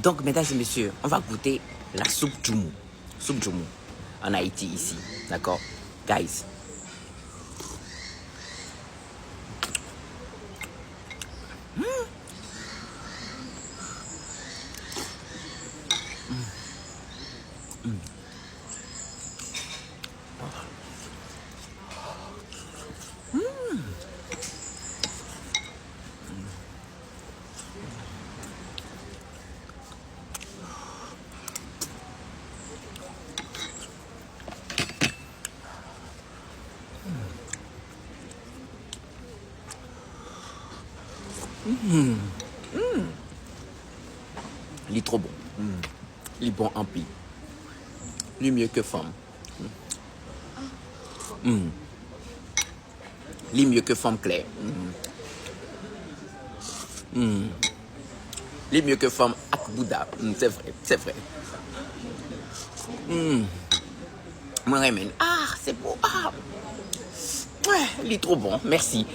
Donc, mesdames et messieurs, on va goûter la soupe Djoumou. Soupe Djoumou. En Haïti, ici. D'accord? Guys. Il est trop bon. Il est bon en pile. Il est mieux que femme. Il est mieux que femme claire. Il est mieux que femme Akbouda. C'est vrai, c'est vrai. Moi, remède. Ah, c'est beau. Ah. Ouais, il est trop bon. Merci.